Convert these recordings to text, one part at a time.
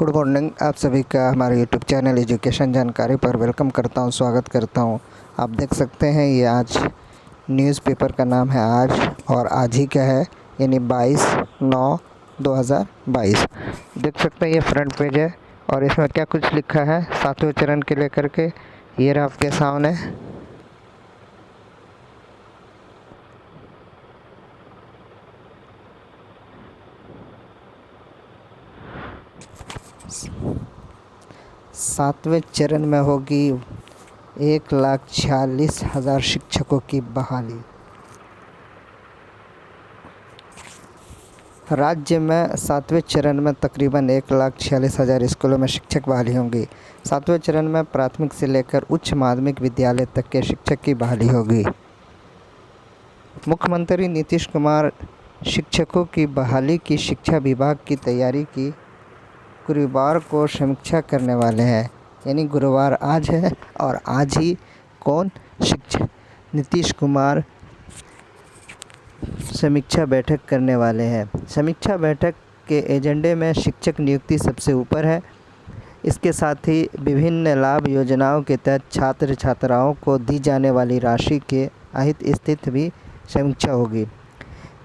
Good morning. आप सभी का हमारे यूट्यूब चैनल एजुकेशन जानकारी पर वेलकम करता हूं, स्वागत करता हूं। आप देख सकते हैं ये आज न्यूज़पेपर का नाम है आज, और आज ही का है यानी 22/9/2022। देख सकते हैं ये फ्रंट पेज है और इसमें क्या कुछ लिखा है 7वें चरण के लेकर के। ये रहा आपके सामने। सातवें चरण में होगी 1,46,000 शिक्षकों की बहाली। राज्य में सातवें चरण में तकरीबन 1,46,000 स्कूलों में शिक्षक बहाली होंगी। सातवें चरण में प्राथमिक से लेकर उच्च माध्यमिक विद्यालय तक के शिक्षक की बहाली होगी। मुख्यमंत्री नीतीश कुमार शिक्षकों की बहाली की शिक्षा विभाग की तैयारी की गुरुवार को समीक्षा करने वाले हैं। यानी गुरुवार आज है और आज ही शिक्षक नीतीश कुमार समीक्षा बैठक करने वाले हैं। समीक्षा बैठक के एजेंडे में शिक्षक नियुक्ति सबसे ऊपर है। इसके साथ ही विभिन्न लाभ योजनाओं के तहत छात्र छात्राओं को दी जाने वाली राशि के अहित स्थिति भी समीक्षा होगी।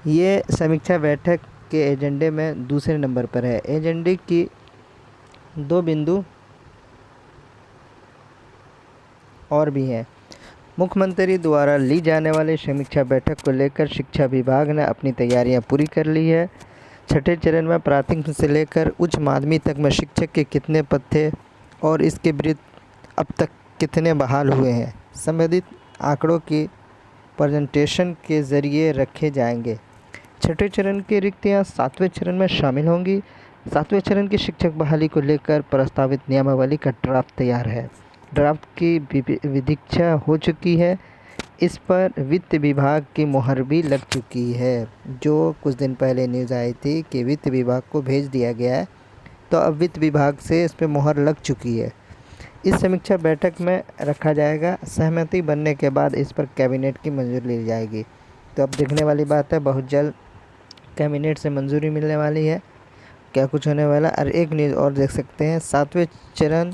ये समीक्षा बैठक के एजेंडे में दूसरे नंबर पर है। एजेंडे की 2 बिंदु और भी हैं। मुख्यमंत्री द्वारा ली जाने वाली समीक्षा बैठक को लेकर शिक्षा विभाग ने अपनी तैयारियां पूरी कर ली है। छठे चरण में प्राथमिक से लेकर उच्च माध्यमिक तक में शिक्षक के कितने पद थे और इसके विरुद्ध अब तक कितने बहाल हुए हैं, संबंधित आंकड़ों की प्रेजेंटेशन के ज़रिए रखे जाएंगे। छठे चरण की रिक्तियां 7वें चरण में शामिल होंगी। 7वें चरण की शिक्षक बहाली को लेकर प्रस्तावित नियमावली का ड्राफ्ट तैयार है। ड्राफ्ट की विधिक्षा हो चुकी है। इस पर वित्त विभाग की मुहर भी लग चुकी है। जो कुछ दिन पहले न्यूज़ आई थी कि वित्त विभाग को भेज दिया गया है, तो अब वित्त विभाग से इस पर मुहर लग चुकी है। इस समीक्षा बैठक में रखा जाएगा। सहमति बनने के बाद इस पर कैबिनेट की मंजूरी ली जाएगी। तो अब देखने वाली बात है, बहुत जल्द कैबिनेट से मंजूरी मिलने वाली है। क्या कुछ होने वाला। और एक न्यूज़ और देख सकते हैं, 7वें चरण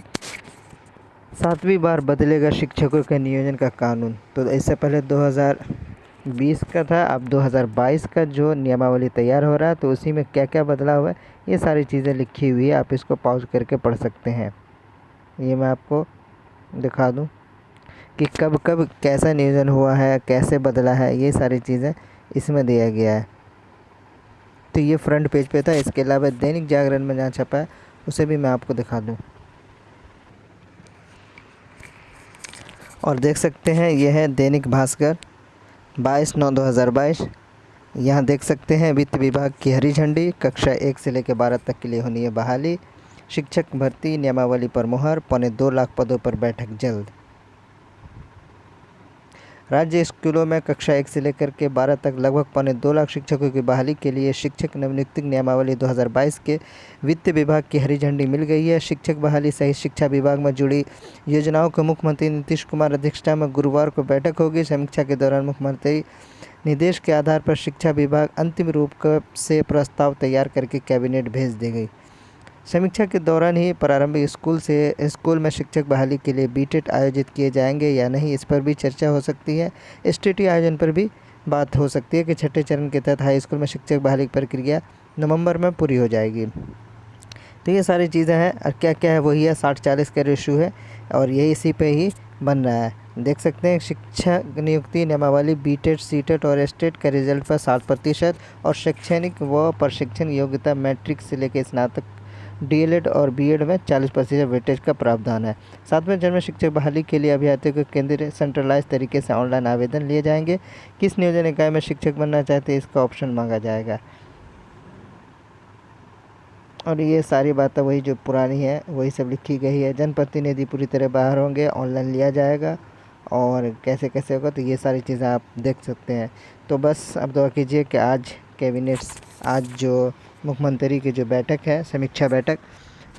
7वीं बार बदलेगा शिक्षकों के नियोजन का कानून। तो इससे पहले 2020 का था, अब 2022 का जो नियमावली तैयार हो रहा है, तो उसी में क्या क्या बदलाव हुआ है ये सारी चीज़ें लिखी हुई है। आप इसको पॉज करके पढ़ सकते हैं। ये मैं आपको दिखा दूं कि कब कब कैसा नियोजन हुआ है, कैसे बदला है, ये सारी चीज़ें इसमें दिया गया है। तो ये फ्रंट पेज पे था। इसके अलावा दैनिक जागरण में जहाँ छपा है उसे भी मैं आपको दिखा दूं। और देख सकते हैं यह है दैनिक भास्कर 22/9/2022। यहाँ देख सकते हैं वित्त विभाग की हरी झंडी। कक्षा 1 से लेकर 12 तक के लिए होनी है बहाली। शिक्षक भर्ती नियमावली पर मुहर। 2.25 लाख पदों पर बैठक जल्द। राज्य स्कूलों में कक्षा 1 से लेकर के 12 तक लगभग 2.25 लाख शिक्षकों की बहाली के लिए शिक्षक नवनियुक्ति नियमावली 2022 के वित्त विभाग की हरी झंडी मिल गई है। शिक्षक बहाली सहित शिक्षा विभाग में जुड़ी योजनाओं को मुख्यमंत्री नीतीश कुमार अध्यक्षता में गुरुवार को बैठक होगी। समीक्षा के दौरान मुख्यमंत्री निर्देश के आधार पर शिक्षा विभाग अंतिम रूप से प्रस्ताव तैयार करके कैबिनेट भेज देगी। समीक्षा के दौरान ही प्रारंभिक स्कूल में शिक्षक बहाली के लिए बीटेट आयोजित किए जाएंगे या नहीं, इस पर भी चर्चा हो सकती है। एसटीटी आयोजन पर भी बात हो सकती है कि छठे चरण के तहत हाई स्कूल में शिक्षक बहाली की प्रक्रिया नवंबर में पूरी हो जाएगी। तो ये सारी चीज़ें हैं। और क्या क्या है, वही है 60-40 का रेशो है और यही इसी पे ही बन रहा है। देख सकते हैं शिक्षक नियुक्ति नियमावली बीटेट, सीटेट और एस्टेट का रिजल्ट पर 60% और शैक्षणिक व प्रशिक्षण योग्यता मैट्रिक से लेकर स्नातक डीएलएड और बीएड में 40% वेटेज का प्रावधान है। 7वें चरण में शिक्षक बहाली के लिए अभ्यर्थियों को केंद्रीय सेंट्रलाइज तरीके से ऑनलाइन आवेदन लिए जाएंगे। किस नियोजन इकाई में शिक्षक बनना चाहते हैं इसका ऑप्शन मांगा जाएगा। और ये सारी बातें वही जो पुरानी है वही सब लिखी गई है। जनप्रतिनिधि पूरी तरह बाहर होंगे, ऑनलाइन लिया जाएगा और कैसे कैसे होगा, तो ये सारी चीज़ें आप देख सकते हैं। तो बस अब दुआ कीजिए कि आज जो मुख्यमंत्री की जो बैठक है, समीक्षा बैठक,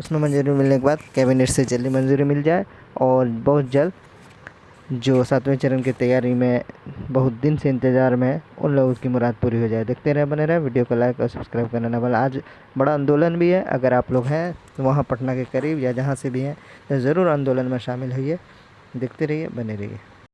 उसमें मंजूरी मिलने के बाद कैबिनेट से जल्दी मंजूरी मिल जाए और बहुत जल्द जो 7वें चरण की तैयारी में बहुत दिन से इंतज़ार में है, उन लोगों की मुराद पूरी हो जाए। देखते रहे, बने रहे, वीडियो को लाइक और सब्सक्राइब करना ना भूलें। आज बड़ा आंदोलन भी है, अगर आप लोग हैं तो वहाँ पटना के करीब या जहाँ से भी हैं तो ज़रूर आंदोलन में शामिल होइए। देखते रहिए, बने रहिए।